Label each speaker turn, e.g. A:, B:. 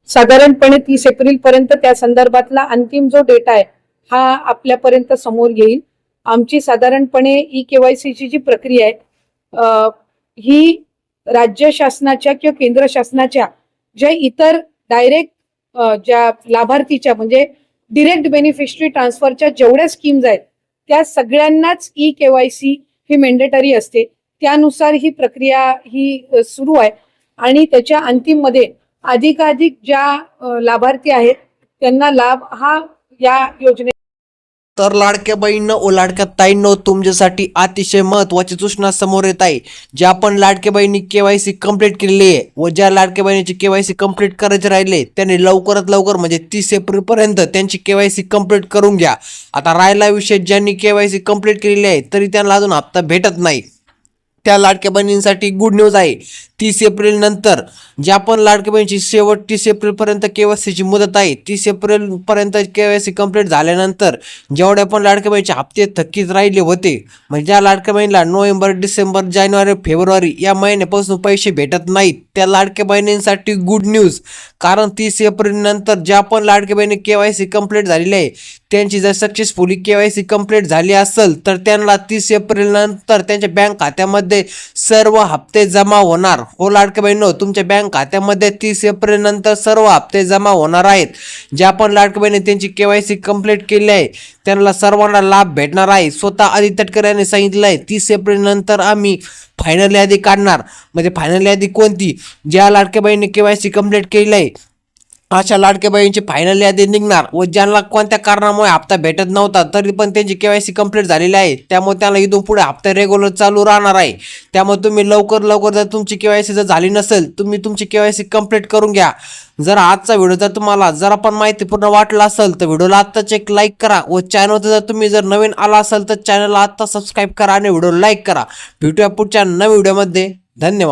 A: साधारणपणे 30 एप्रिल पर्यंत त्या संदर्भातला अंतिम जो डेटा आहे हा आपल्यापर्यंत समोर येईल। आमची साधारणपणे ई-केवायसी ची जी प्रक्रिया आहे ही राज्य शासनाच्या किंवा केंद्र शासनाच्या ज्या इतर डायरेक्ट ज्या लाभार्थीच्या म्हणजे डिरेक्ट बेनिफिशरी ट्रान्सफरच्या जेवढ्या स्कीम्स आहेत त्या सगळ्यांनाच ई-केवायसी ही मॅन्डेटरी असते। त्यानुसार ही प्रक्रिया ही सुरू आहे आणि त्याच्या अंतिम मध्ये अधिकाधिक ज्या लाभार्थी आहेत त्यांना लाभ हा या योजने।
B: तर लाडक्या बहिणींनो व लाडक्या ताईंनो, तुमच्यासाठी अतिशय महत्त्वाची सूचना समोर येत आहे। ज्या पण लाडक्या बहिणी केवायसी कंप्लीट केलेली आहे व ज्या लाडक्या बहिणीची केवायसी कंप्लीट करायचे राहिले त्यांनी लवकरात लवकर म्हणजे 30 एप्रिल पर्यंत त्यांची केवायसी कंप्लीट करून घ्या। आता राहिला विषय ज्यांनी केवायसी कंप्लीट केलेली आहे तरी त्यांना अजून हप्ता भेटत नाही, त्या लाडक्या बहिणींसाठी गुड न्यूज आहे। 30 एप्रिल नंतर ज्या पण लाडक्या बहिणीची शेवट 30 एप्रिल पर्यंत केवायसीची मुदत आहे, 30 एप्रिल पर्यंत केवायसी कंप्लीट झाल्यानंतर जेवढ्या पण लाडक्या बहिणीचे हप्ते थकीत राहिले होते म्हणजे ज्या लाडक्या बहिणीला नोव्हेंबर, डिसेंबर, जानेवारी, फेब्रुवारी या महिन्यापासून पैसे भेटत नाहीत त्या लाडक्या बहिणींसाठी गुड न्यूज। कारण 30 एप्रिल नंतर ज्या पण लाडक्या बहिणी केवायसी कंप्लीट झालेली आहे त्यांची जर सक्सेसफुली केवायसी कंप्लीट झाली असेल तर त्यांना 30 एप्रिल नंतर त्यांच्या बँक खात्यामध्ये सर्व हप्ते जमा होणार। हो लाडक्या बहिणींनो, तुमच्या बँक खात्यामध्ये 30 एप्रिल नंतर सर्व हप्ते जमा होणार आहेत। ज्या पण लाडक्या बहिणी त्यांची केवायसी कंप्लीट केली आहे त्यांना सर्वांना लाभ भेटणार आहे। स्वतः आदित्य तटकरे यांनी सांगितलं आहे 30 एप्रिल नंतर आम्ही फायनल यादी काढणार। म्हणजे फायनल यादी कोणती? ज्या लाडक्या बहिणी केवायसी कंप्लीट केली आहे अशा लाडक्या बहिणीची फायनल यादी निघणार व ज्यांना कोणत्या कारणामुळे हप्ता भेटत नव्हता तरी पण त्यांची केवायसी कंप्लीट झालेली आहे त्यामुळे त्यांना इथून पुढे हप्ता रेग्युलर चालू राहणार आहे। त्यामुळे तुम्ही लवकर जर तुमची केवायसी जर झाली नसेल तुम्ही तुमची केवायसी कंप्लीट करून घ्या। जर आजचा व्हिडिओ जर तुम्हाला जरा पण माहितीपूर्ण वाटला असेल तर व्हिडिओला आत्ताच एक लाईक करा व चॅनलवर जर तुम्ही जर नवीन आला असाल तर चॅनलला आत्ता सबस्क्राईब करा आणि व्हिडिओ लाईक करा। भेटूया पुढच्या नवीन व्हिडिओमध्ये। धन्यवाद।